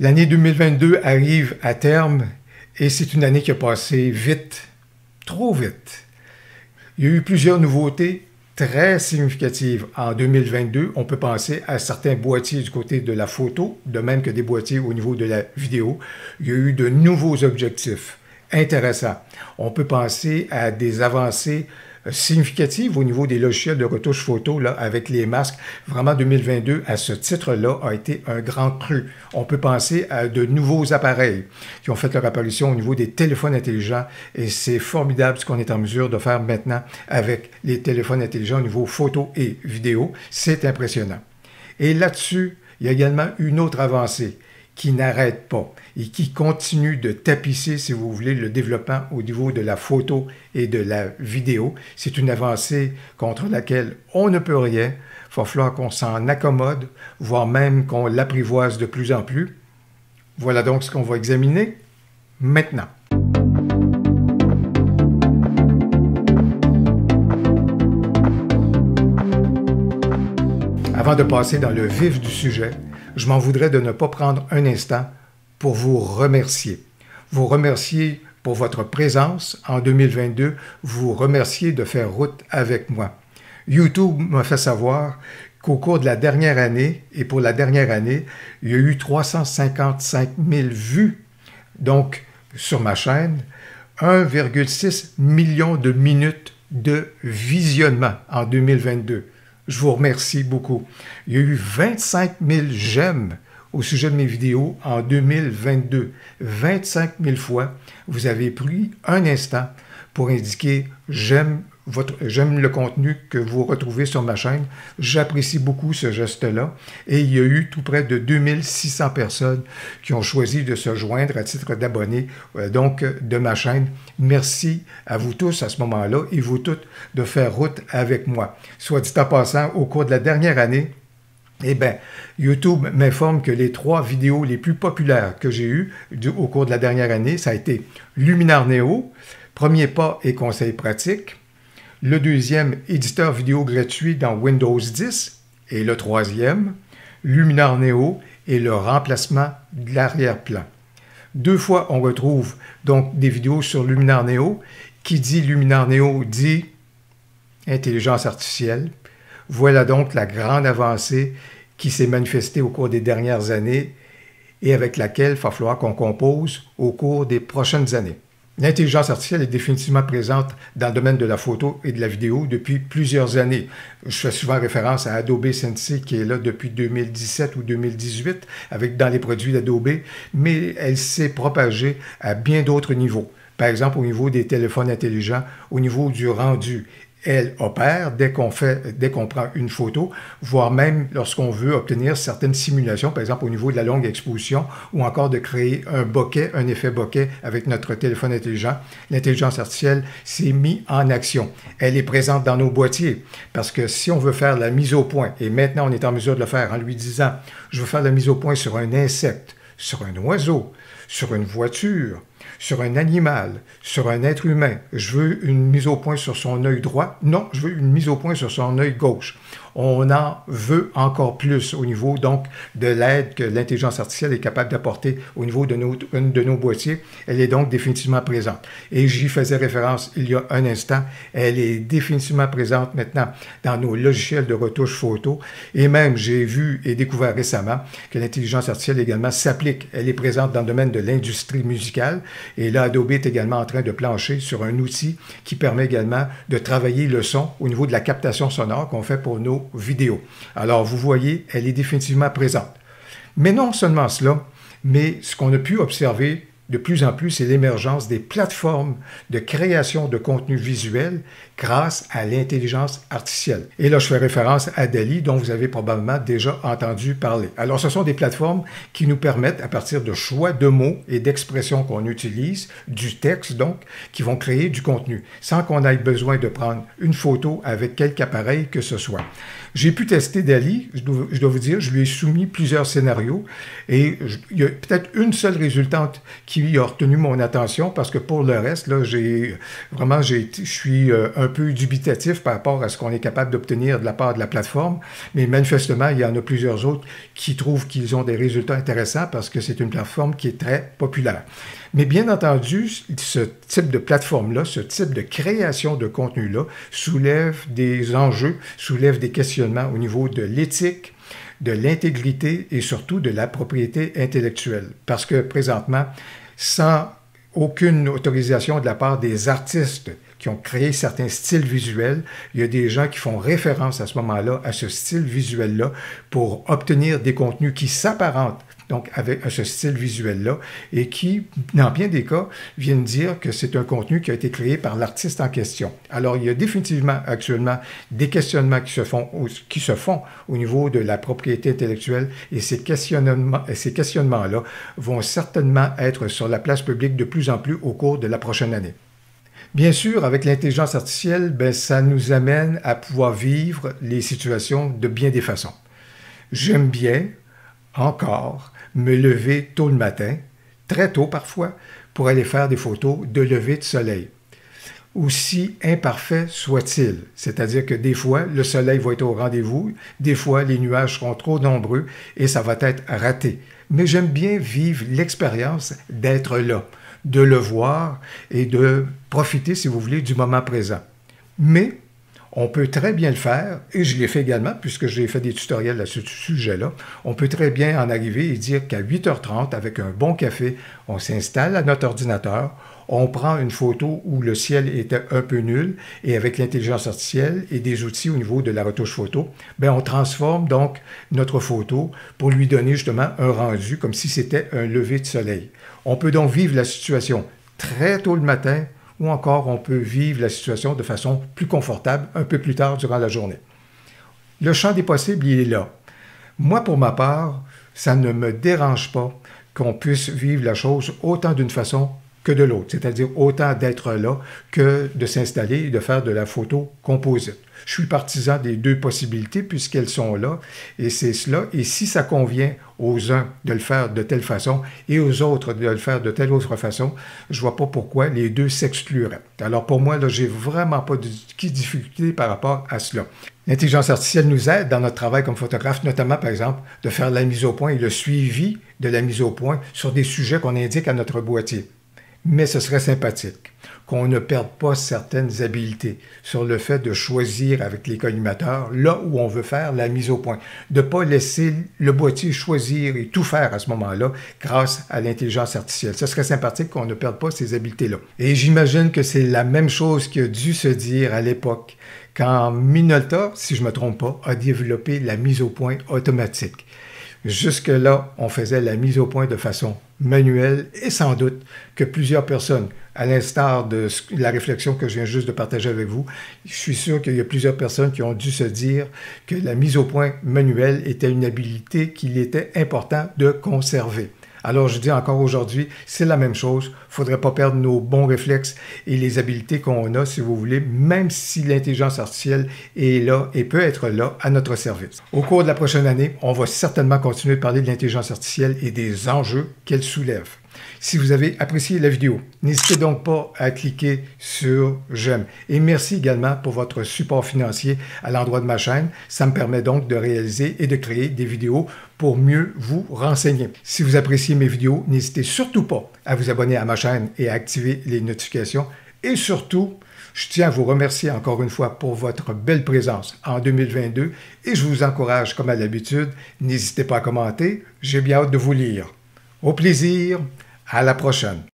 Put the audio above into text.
L'année 2022 arrive à terme et c'est une année qui a passé vite, trop vite. Il y a eu plusieurs nouveautés très significatives. En 2022, on peut penser à certains boîtiers du côté de la photo, de même que des boîtiers au niveau de la vidéo. Il y a eu de nouveaux objectifs intéressants. On peut penser à des avancées significatives au niveau des logiciels de retouche photo là, avec les masques. Vraiment, 2022, à ce titre-là, a été un grand cru. On peut penser à de nouveaux appareils qui ont fait leur apparition au niveau des téléphones intelligents et c'est formidable ce qu'on est en mesure de faire maintenant avec les téléphones intelligents au niveau photo et vidéo. C'est impressionnant. Et là-dessus, il y a également une autre avancée qui n'arrête pas et qui continue de tapisser, si vous voulez, le développement au niveau de la photo et de la vidéo. C'est une avancée contre laquelle on ne peut rien. Il va falloir qu'on s'en accommode, voire même qu'on l'apprivoise de plus en plus. Voilà donc ce qu'on va examiner maintenant. Avant de passer dans le vif du sujet, je m'en voudrais de ne pas prendre un instant pour vous remercier. Vous remercier pour votre présence en 2022, vous remercier de faire route avec moi. YouTube m'a fait savoir qu'au cours de la dernière année, et pour la dernière année, il y a eu 355 000 vues, donc sur ma chaîne, 1,6 million de minutes de visionnement en 2022. Je vous remercie beaucoup. Il y a eu 25 000 j'aime au sujet de mes vidéos en 2022. 25 000 fois, vous avez pris un instant pour indiquer « j'aime le contenu que vous retrouvez sur ma chaîne. J'apprécie beaucoup ce geste-là. » Et il y a eu tout près de 2600 personnes qui ont choisi de se joindre à titre d'abonnés donc de ma chaîne. Merci à vous tous à ce moment-là et vous toutes de faire route avec moi. Soit dit en passant, au cours de la dernière année, eh bien, YouTube m'informe que les 3 vidéos les plus populaires que j'ai eues au cours de la dernière année, ça a été Luminar Neo, Premier pas et conseils pratiques, le deuxième, éditeur vidéo gratuit dans Windows 10, et le troisième, Luminar Neo et le remplacement de l'arrière-plan. 2 fois, on retrouve donc des vidéos sur Luminar Neo. Qui dit Luminar Neo dit intelligence artificielle. Voilà donc la grande avancée qui s'est manifestée au cours des dernières années et avec laquelle il va falloir qu'on compose au cours des prochaines années. L'intelligence artificielle est définitivement présente dans le domaine de la photo et de la vidéo depuis plusieurs années. Je fais souvent référence à Adobe Sensei qui est là depuis 2017 ou 2018 dans les produits d'Adobe, mais elle s'est propagée à bien d'autres niveaux. Par exemple, au niveau des téléphones intelligents, au niveau du rendu. Elle opère dès qu'on prend une photo, voire même lorsqu'on veut obtenir certaines simulations, par exemple au niveau de la longue exposition, ou encore de créer un bokeh, un effet bokeh avec notre téléphone intelligent. L'intelligence artificielle s'est mise en action. Elle est présente dans nos boîtiers, parce que si on veut faire la mise au point, et maintenant on est en mesure de le faire en lui disant « je veux faire la mise au point sur un insecte, sur un oiseau, sur une voiture, sur un animal, sur un être humain. Je veux une mise au point sur son œil droit. Non, je veux une mise au point sur son œil gauche. » On en veut encore plus au niveau donc de l'aide que l'intelligence artificielle est capable d'apporter au niveau de nos boîtiers. Elle est donc définitivement présente. Et j'y faisais référence il y a un instant. Elle est définitivement présente maintenant dans nos logiciels de retouche photo. Et même, j'ai vu et découvert récemment que l'intelligence artificielle également s'applique. Elle est présente dans le domaine de l'industrie musicale. Et là, Adobe est également en train de plancher sur un outil qui permet également de travailler le son au niveau de la captation sonore qu'on fait pour nos vidéos. Alors, vous voyez, elle est définitivement présente. Mais non seulement cela, mais ce qu'on a pu observer de plus en plus, c'est l'émergence des plateformes de création de contenu visuel grâce à l'intelligence artificielle. Et là, je fais référence à DALL-E, dont vous avez probablement déjà entendu parler. Alors, ce sont des plateformes qui nous permettent, à partir de choix de mots et d'expressions qu'on utilise, du texte donc, qui vont créer du contenu, sans qu'on ait besoin de prendre une photo avec quelque appareil que ce soit. J'ai pu tester DALL-E, je dois vous dire, je lui ai soumis plusieurs scénarios et il y a peut-être une seule résultante qui a retenu mon attention parce que pour le reste, là, je suis un peu dubitatif par rapport à ce qu'on est capable d'obtenir de la part de la plateforme, mais manifestement, il y en a plusieurs autres qui trouvent qu'ils ont des résultats intéressants parce que c'est une plateforme qui est très populaire. Mais bien entendu, ce type de plateforme-là, ce type de création de contenu-là soulève des enjeux, soulève des questionnements au niveau de l'éthique, de l'intégrité et surtout de la propriété intellectuelle. Parce que présentement, sans aucune autorisation de la part des artistes qui ont créé certains styles visuels, il y a des gens qui font référence à ce moment-là à ce style visuel-là pour obtenir des contenus qui s'apparentent donc avec ce style visuel-là, et qui, dans bien des cas, viennent dire que c'est un contenu qui a été créé par l'artiste en question. Alors, il y a définitivement actuellement des questionnements qui se font au niveau de la propriété intellectuelle, et ces questionnements-là vont certainement être sur la place publique de plus en plus au cours de la prochaine année. Bien sûr, avec l'intelligence artificielle, ça nous amène à pouvoir vivre les situations de bien des façons. J'aime bien, encore, me lever tôt le matin, très tôt parfois, pour aller faire des photos de lever de soleil. Aussi imparfait soit-il, c'est-à-dire que des fois, le soleil va être au rendez-vous, des fois, les nuages seront trop nombreux et ça va être raté. Mais j'aime bien vivre l'expérience d'être là, de le voir et de profiter, si vous voulez, du moment présent. Mais on peut très bien le faire, et je l'ai fait également, puisque j'ai fait des tutoriels à ce sujet-là. On peut très bien en arriver et dire qu'à 8h30, avec un bon café, on s'installe à notre ordinateur, on prend une photo où le ciel était un peu nul, et avec l'intelligence artificielle et des outils au niveau de la retouche photo, on transforme donc notre photo pour lui donner justement un rendu comme si c'était un lever de soleil. On peut donc vivre la situation très tôt le matin, ou encore on peut vivre la situation de façon plus confortable un peu plus tard durant la journée. Le champ des possibles, il est là. Moi, pour ma part, ça ne me dérange pas qu'on puisse vivre la chose autant d'une façon que de l'autre, c'est-à-dire autant d'être là que de s'installer et de faire de la photo composite. Je suis partisan des deux possibilités puisqu'elles sont là, et c'est cela. Et si ça convient aux uns de le faire de telle façon et aux autres de le faire de telle autre façon, je ne vois pas pourquoi les deux s'excluraient. Alors pour moi, là, j'ai vraiment pas de difficulté par rapport à cela. L'intelligence artificielle nous aide dans notre travail comme photographe, notamment par exemple de faire la mise au point et le suivi de la mise au point sur des sujets qu'on indique à notre boîtier. Mais ce serait sympathique qu'on ne perde pas certaines habiletés sur le fait de choisir avec les collimateurs là où on veut faire la mise au point. De ne pas laisser le boîtier choisir et tout faire à ce moment-là grâce à l'intelligence artificielle. Ce serait sympathique qu'on ne perde pas ces habiletés-là. Et j'imagine que c'est la même chose qui a dû se dire à l'époque quand Minolta, si je ne me trompe pas, a développé la mise au point automatique. Jusque-là, on faisait la mise au point de façon manuelle et sans doute que plusieurs personnes, à l'instar de la réflexion que je viens juste de partager avec vous, je suis sûr qu'il y a plusieurs personnes qui ont dû se dire que la mise au point manuelle était une habilité qu'il était important de conserver. Alors, je dis encore aujourd'hui, c'est la même chose. Il ne faudrait pas perdre nos bons réflexes et les habiletés qu'on a, si vous voulez, même si l'intelligence artificielle est là et peut être là à notre service. Au cours de la prochaine année, on va certainement continuer de parler de l'intelligence artificielle et des enjeux qu'elle soulève. Si vous avez apprécié la vidéo, n'hésitez donc pas à cliquer sur « J'aime ». Et merci également pour votre support financier à l'endroit de ma chaîne. Ça me permet donc de réaliser et de créer des vidéos pour mieux vous renseigner. Si vous appréciez mes vidéos, n'hésitez surtout pas à vous abonner à ma chaîne et à activer les notifications. Et surtout, je tiens à vous remercier encore une fois pour votre belle présence en 2022 et je vous encourage, comme à l'habitude, n'hésitez pas à commenter. J'ai bien hâte de vous lire. Au plaisir! À la prochaine!